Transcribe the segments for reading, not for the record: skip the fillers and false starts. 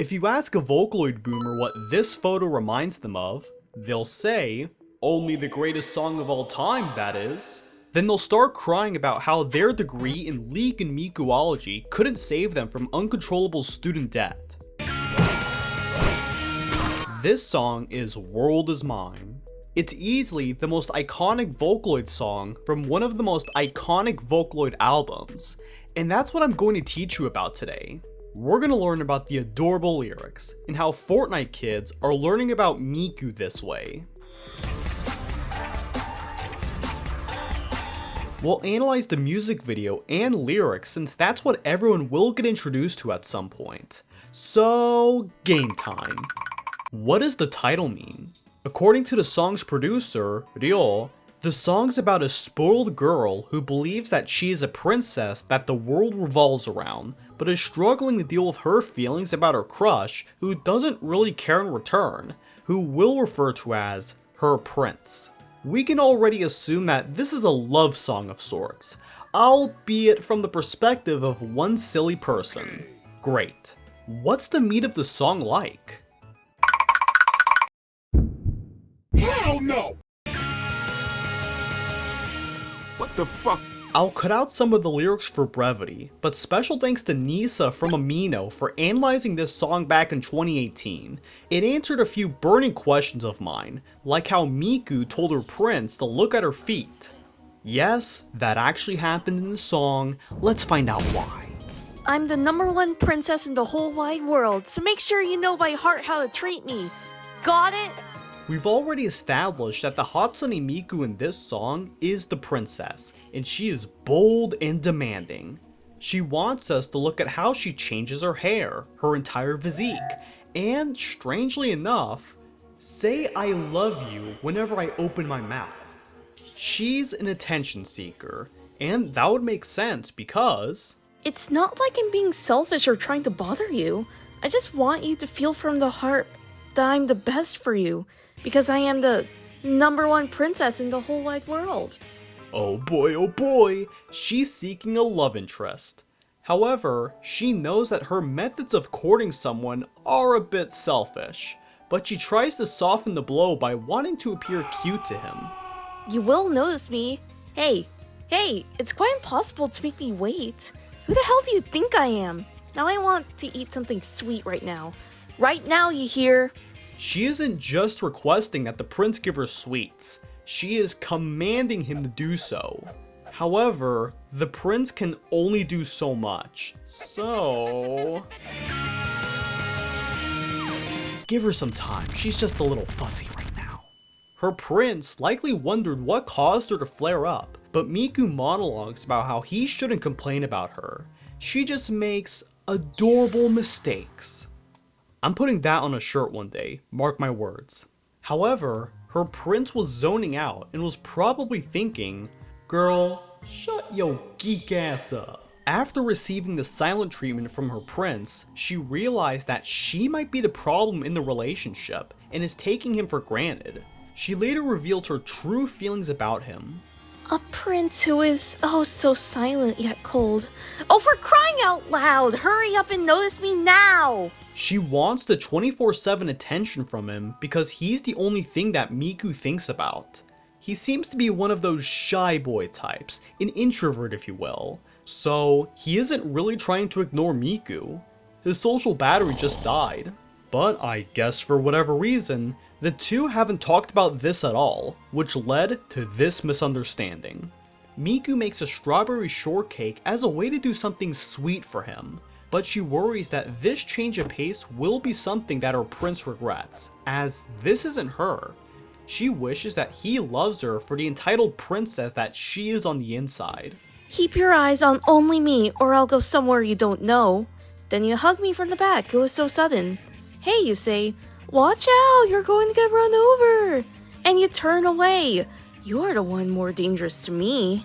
If you ask a Vocaloid boomer what this photo reminds them of, they'll say, "Only the greatest song of all time, that is." Then they'll start crying about how their degree in League and Mikuology couldn't save them from uncontrollable student debt. This song is World Is Mine. It's easily the most iconic Vocaloid song from one of the most iconic Vocaloid albums, and that's what I'm going to teach you about today. We're going to learn about the adorable lyrics and how Fortnite kids are learning about Miku this way. We'll analyze the music video and lyrics since that's what everyone will get introduced to at some point. So, game time. What does the title mean? According to the song's producer, Ryo, the song's about a spoiled girl who believes that she is a princess that the world revolves around, but is struggling to deal with her feelings about her crush who doesn't really care in return, who we'll refer to as her prince. We can already assume that this is a love song of sorts, albeit from the perspective of one silly person. Great. What's the meat of the song like? Hell no! What the fuck? I'll cut out some of the lyrics for brevity, but special thanks to Nisa from Amino for analyzing this song back in 2018. It answered a few burning questions of mine, like how Miku told her prince to look at her feet. Yes, that actually happened in the song. Let's find out why. I'm the #1 princess in the whole wide world, so make sure you know by heart how to treat me. Got it? We've already established that the Hatsune Miku in this song is the princess, and she is bold and demanding. She wants us to look at how she changes her hair, her entire physique, and, strangely enough, say "I love you" whenever I open my mouth. She's an attention seeker, and that would make sense because... It's not like I'm being selfish or trying to bother you. I just want you to feel from the heart that I'm the best for you, because I am the #1 princess in the whole wide world. Oh boy, she's seeking a love interest. However, she knows that her methods of courting someone are a bit selfish, but she tries to soften the blow by wanting to appear cute to him. You will notice me. Hey, it's quite impossible to make me wait. Who the hell do you think I am? Now I want to eat something sweet right now. Right now, you hear? She isn't just requesting that the prince give her sweets, she is commanding him to do so. However, the prince can only do so much, so... Give her some time, she's just a little fussy right now. Her prince likely wondered what caused her to flare up, but Miku monologues about how he shouldn't complain about her. She just makes adorable mistakes. I'm putting that on a shirt one day, mark my words. However, her prince was zoning out and was probably thinking, "Girl, shut your geek ass up." After receiving the silent treatment from her prince, she realized that she might be the problem in the relationship and is taking him for granted. She later revealed her true feelings about him. A prince who is oh so silent yet cold. Oh, for crying out loud! Hurry up and notice me now! She wants the 24/7 attention from him because he's the only thing that Miku thinks about. He seems to be one of those shy boy types, an introvert if you will, so he isn't really trying to ignore Miku. His social battery just died. But I guess for whatever reason, the two haven't talked about this at all, which led to this misunderstanding. Miku makes a strawberry shortcake as a way to do something sweet for him, but she worries that this change of pace will be something that her prince regrets, as this isn't her. She wishes that he loves her for the entitled princess that she is on the inside. Keep your eyes on only me or I'll go somewhere you don't know. Then you hug me from the back, it was so sudden. Hey, you say, watch out, you're going to get run over. And you turn away. You're the one more dangerous to me.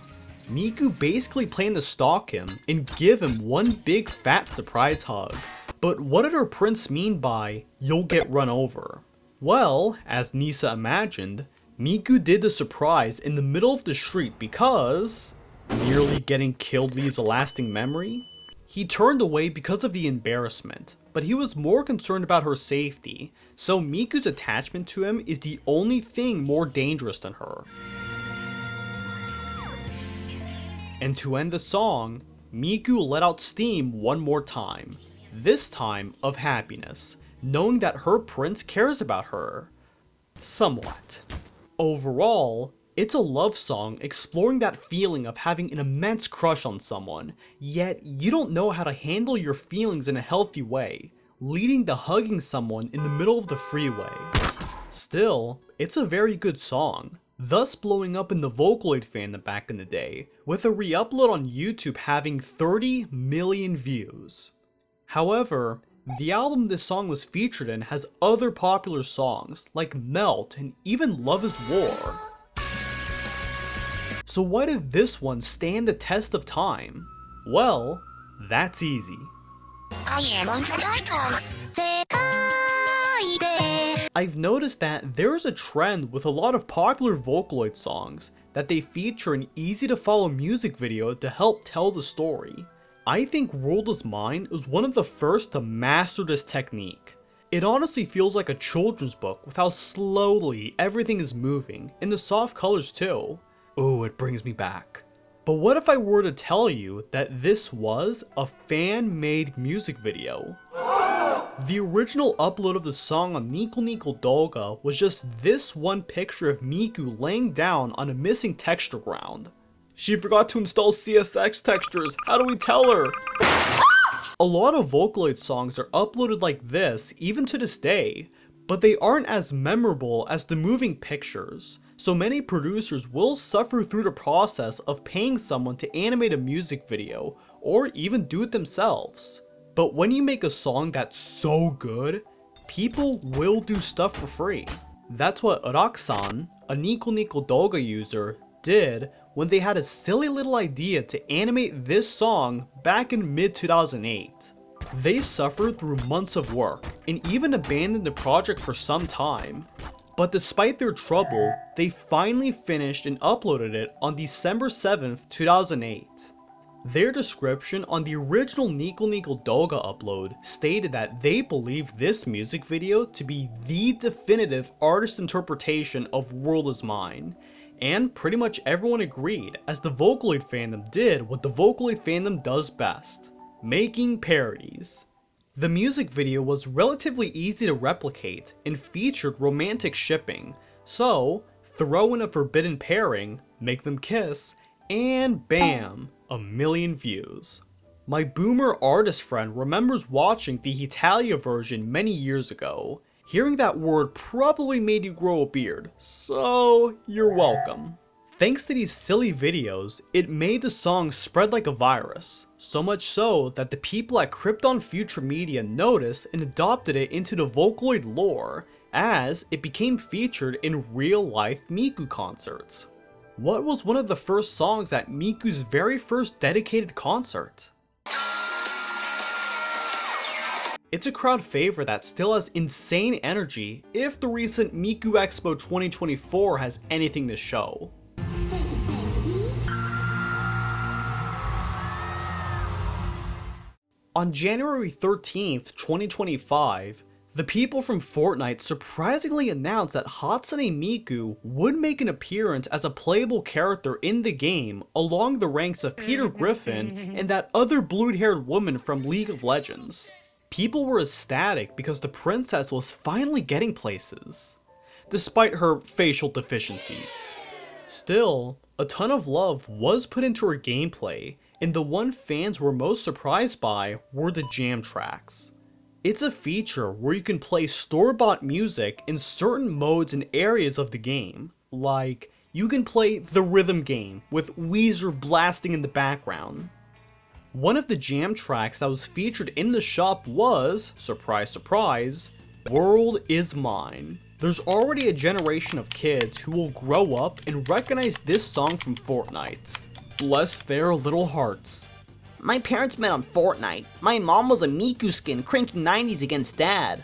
Miku basically planned to stalk him and give him one big fat surprise hug. But what did her prince mean by, "You'll get run over"? Well, as Nisa imagined, Miku did the surprise in the middle of the street because... nearly getting killed leaves a lasting memory? He turned away because of the embarrassment, but he was more concerned about her safety, so Miku's attachment to him is the only thing more dangerous than her. And to end the song, Miku let out steam one more time, this time of happiness, knowing that her prince cares about her. Somewhat. Overall, it's a love song exploring that feeling of having an immense crush on someone, yet you don't know how to handle your feelings in a healthy way, leading to hugging someone in the middle of the freeway. Still, it's a very good song, thus blowing up in the Vocaloid fandom back in the day, with a re-upload on YouTube having 30 million views. However, the album this song was featured in has other popular songs like Melt and even Love is War. So why did this one stand the test of time? Well, that's easy. I've noticed that there is a trend with a lot of popular Vocaloid songs that they feature an easy to follow music video to help tell the story. I think World Is Mine is one of the first to master this technique. It honestly feels like a children's book with how slowly everything is moving, and the soft colors too. Ooh, it brings me back. But what if I were to tell you that this was a fan-made music video? The original upload of the song on Mikuology was just this one picture of Miku laying down on a missing texture ground. She forgot to install CSX textures, how do we tell her? A lot of Vocaloid songs are uploaded like this even to this day, but they aren't as memorable as the moving pictures, so many producers will suffer through the process of paying someone to animate a music video, or even do it themselves. But when you make a song that's so good, people will do stuff for free. That's what Raksan, a Mikuology user, did when they had a silly little idea to animate this song back in mid-2008. They suffered through months of work, and even abandoned the project for some time. But despite their trouble, they finally finished and uploaded it on December 7th, 2008. Their description on the original Mikuology upload stated that they believed this music video to be the definitive artist interpretation of World Is Mine, and pretty much everyone agreed, as the Vocaloid fandom did what the Vocaloid fandom does best, making parodies. The music video was relatively easy to replicate and featured romantic shipping, so throw in a forbidden pairing, make them kiss, and bam, a million views. My boomer artist friend remembers watching the Italia version many years ago. Hearing that word probably made you grow a beard, so you're welcome. Thanks to these silly videos, it made the song spread like a virus, so much so that the people at Krypton Future Media noticed and adopted it into the Vocaloid lore, as it became featured in real-life Miku concerts. What was one of the first songs at Miku's very first dedicated concert? It's a crowd favorite that still has insane energy if the recent Miku Expo 2024 has anything to show. On January 13th, 2025, the people from Fortnite surprisingly announced that Hatsune Miku would make an appearance as a playable character in the game along the ranks of Peter Griffin and that other blue-haired woman from League of Legends. People were ecstatic because the princess was finally getting places, despite her facial deficiencies. Still, a ton of love was put into her gameplay, and the one fans were most surprised by were the jam tracks. It's a feature where you can play store-bought music in certain modes and areas of the game, like you can play the rhythm game with Weezer blasting in the background. One of the jam tracks that was featured in the shop was, surprise surprise, World Is Mine. There's already a generation of kids who will grow up and recognize this song from Fortnite. Bless their little hearts. My parents met on Fortnite. My mom was a Miku skin cranking 90s against dad.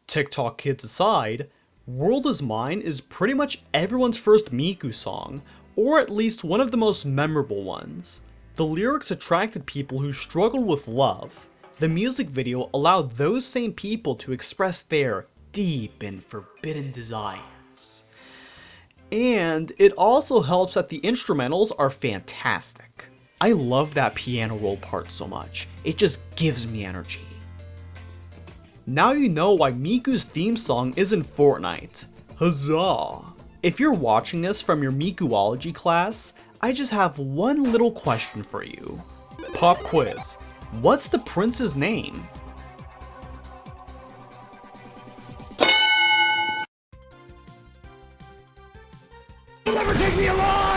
TikTok kids aside, World Is Mine is pretty much everyone's first Miku song, or at least one of the most memorable ones. The lyrics attracted people who struggled with love. The music video allowed those same people to express their deep and forbidden desires. And it also helps that the instrumentals are fantastic. I love that piano roll part so much. It just gives me energy. Now you know why Miku's theme song is in Fortnite. Huzzah! If you're watching this from your Mikuology class, I just have one little question for you. Pop quiz. What's the prince's name? You'll never take me alive!